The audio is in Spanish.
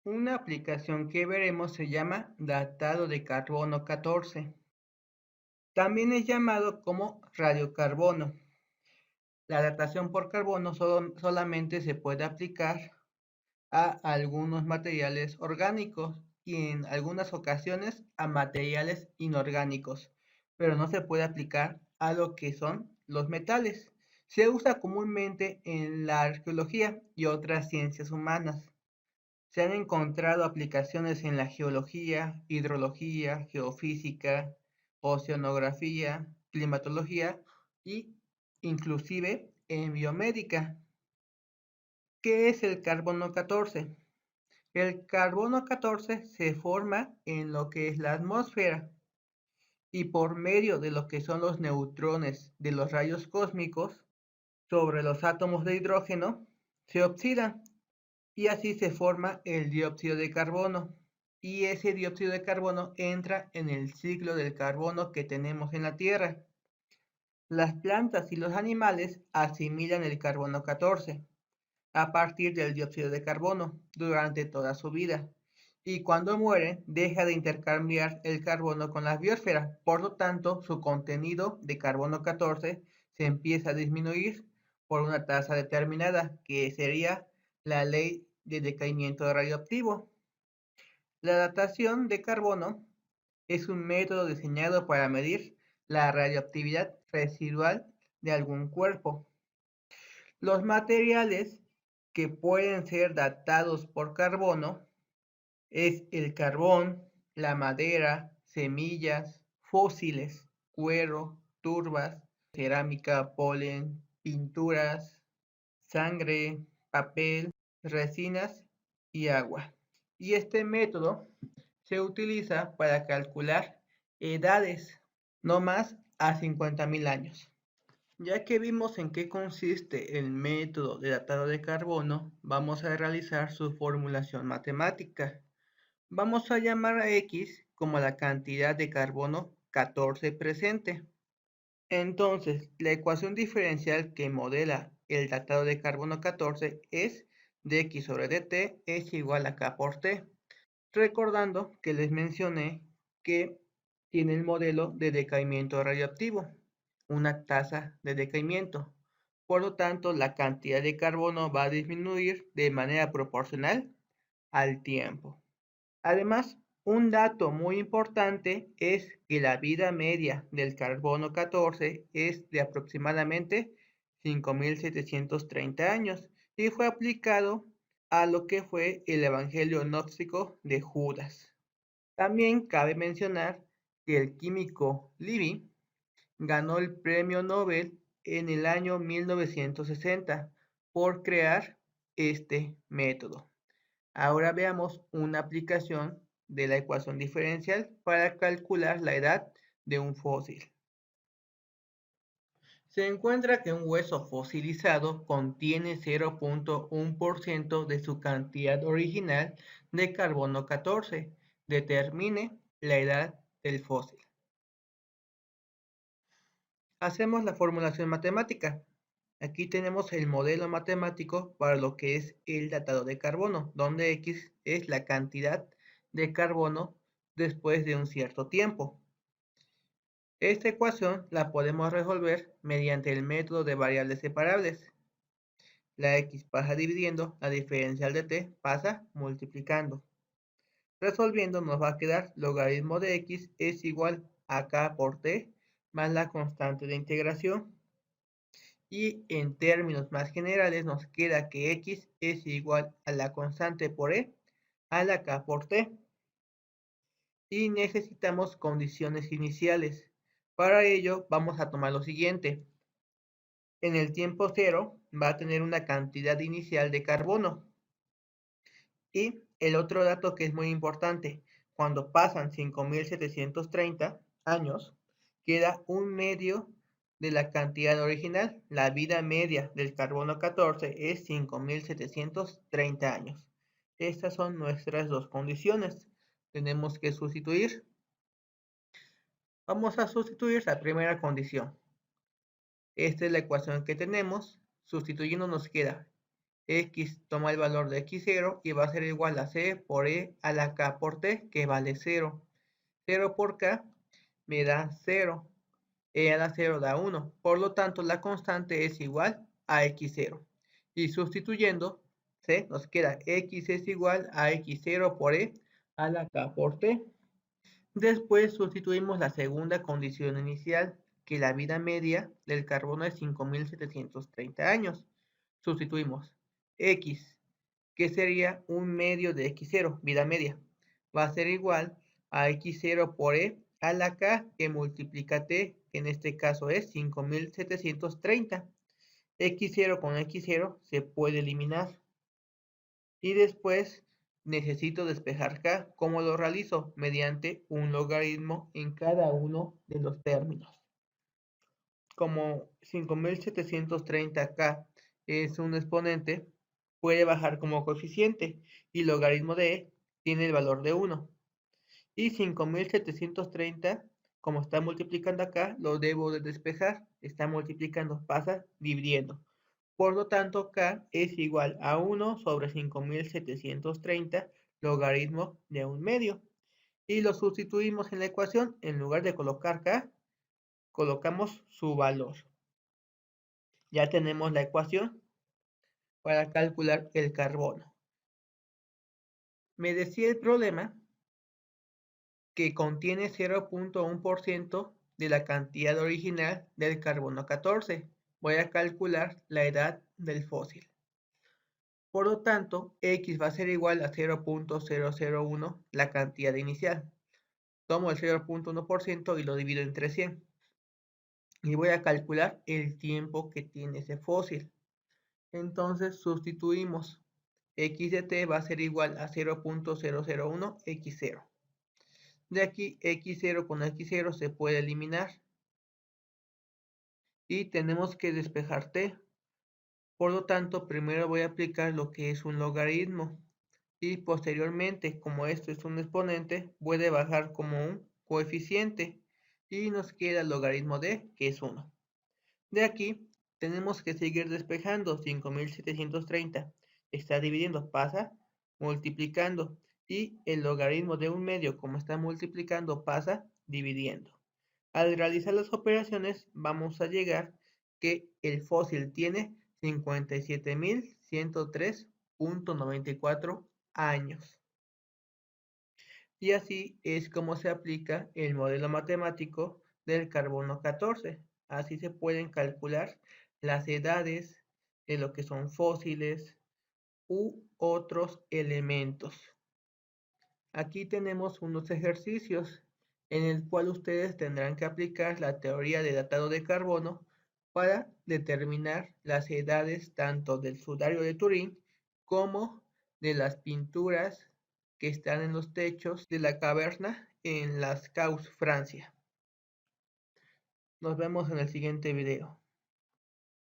Una aplicación que veremos se llama datado de carbono 14. También es llamado como radiocarbono. La datación por carbono solamente se puede aplicar a algunos materiales orgánicos y en algunas ocasiones a materiales inorgánicos, pero no se puede aplicar a lo que son los metales. Se usa comúnmente en la arqueología y otras ciencias humanas. Se han encontrado aplicaciones en la geología, hidrología, geofísica, oceanografía, climatología y inclusive en biomédica. ¿Qué es el carbono 14? El carbono 14 se forma en lo que es la atmósfera y por medio de lo que son los neutrones de los rayos cósmicos sobre los átomos de hidrógeno se oxidan y así se forma el dióxido de carbono. Y ese dióxido de carbono entra en el ciclo del carbono que tenemos en la Tierra. Las plantas y los animales asimilan el carbono 14 a partir del dióxido de carbono durante toda su vida. Y cuando mueren, deja de intercambiar el carbono con la biosfera. Por lo tanto, su contenido de carbono 14 se empieza a disminuir por una tasa determinada, que sería la ley de decaimiento radioactivo. La datación de carbono es un método diseñado para medir la radioactividad residual de algún cuerpo. Los materiales que pueden ser datados por carbono es el carbón, la madera, semillas, fósiles, cuero, turbas, cerámica, polen, pinturas, sangre, papel, resinas y agua. Y este método se utiliza para calcular edades, no más a 50.000 años. Ya que vimos en qué consiste el método de datado de carbono, vamos a realizar su formulación matemática. Vamos a llamar a X como la cantidad de carbono 14 presente. Entonces, la ecuación diferencial que modela el datado de carbono 14 es dx sobre dt es igual a k por t. Recordando que les mencioné que tiene el modelo de decaimiento radioactivo, una tasa de decaimiento. Por lo tanto, la cantidad de carbono va a disminuir de manera proporcional al tiempo. Además, un dato muy importante es que la vida media del carbono 14 es de aproximadamente 5.730 años y fue aplicado a lo que fue el Evangelio gnóstico de Judas. También cabe mencionar que el químico Livy ganó el premio Nobel en el año 1960 por crear este método. Ahora veamos una aplicación de la ecuación diferencial para calcular la edad de un fósil. Se encuentra que un hueso fosilizado contiene 0.1% de su cantidad original de carbono 14. Determine la edad del fósil. Hacemos la formulación matemática. Aquí tenemos el modelo matemático para lo que es el datado de carbono, donde X es la cantidad de carbono después de un cierto tiempo. Esta ecuación la podemos resolver mediante el método de variables separables. La X pasa dividiendo, la diferencial de t pasa multiplicando. Resolviendo nos va a quedar logaritmo de X es igual a k por t más la constante de integración. Y en términos más generales nos queda que X es igual a la constante por E a la K por T. Y necesitamos condiciones iniciales. Para ello vamos a tomar lo siguiente. En el tiempo cero va a tener una cantidad inicial de carbono. Y el otro dato que es muy importante, cuando pasan 5.730 años, queda un medio de la cantidad original. La vida media del carbono 14 es 5.730 años. Estas son nuestras dos condiciones. Tenemos que sustituir. Vamos a sustituir la primera condición. Esta es la ecuación que tenemos. Sustituyendo nos queda X toma el valor de X0 y va a ser igual a C por E a la K por T, que vale 0. 0 por K me da 0. E a la 0 da 1. Por lo tanto, la constante es igual a X0. Y sustituyendo, C nos queda X es igual a X0 por E a la K por T. Después sustituimos la segunda condición inicial, que la vida media del carbono es 5.730 años. Sustituimos X, que sería un medio de X0, vida media, va a ser igual a X0 por E a la K, que multiplica T, que en este caso es 5.730. X0 con X0 se puede eliminar. Y después necesito despejar K. ¿Cómo lo realizo? Mediante un logaritmo en cada uno de los términos. Como 5.730K es un exponente, puede bajar como coeficiente y logaritmo de E tiene el valor de 1. Y 5.730, como está multiplicando acá, lo debo de despejar. Está multiplicando, pasa dividiendo. Por lo tanto, K es igual a 1 sobre 5.730 logaritmo de 1 medio. Y lo sustituimos en la ecuación. En lugar de colocar K, colocamos su valor. Ya tenemos la ecuación para calcular el carbono. Me decía el problema que contiene 0.1% de la cantidad original del carbono 14. Voy a calcular la edad del fósil. Por lo tanto, X va a ser igual a 0.001, la cantidad inicial. Tomo el 0.1% y lo divido entre 100. Y voy a calcular el tiempo que tiene ese fósil. Entonces sustituimos. X de t va a ser igual a 0.001 X0. De aquí X0 con X0 se puede eliminar. Y tenemos que despejar t. Por lo tanto, primero voy a aplicar lo que es un logaritmo. Y posteriormente, como esto es un exponente, puede bajar como un coeficiente. Y nos queda el logaritmo de, que es 1. De aquí, tenemos que seguir despejando. 5.730 está dividiendo, pasa multiplicando. Y el logaritmo de 1 medio, como está multiplicando, pasa dividiendo. Al realizar las operaciones, vamos a llegar que el fósil tiene 57.103.94 años. Y así es como se aplica el modelo matemático del carbono 14. Así se pueden calcular las edades de lo que son fósiles u otros elementos. Aquí tenemos unos ejercicios en el cual ustedes tendrán que aplicar la teoría de datado de carbono para determinar las edades tanto del sudario de Turín como de las pinturas que están en los techos de la caverna en Lascaux, Francia. Nos vemos en el siguiente video.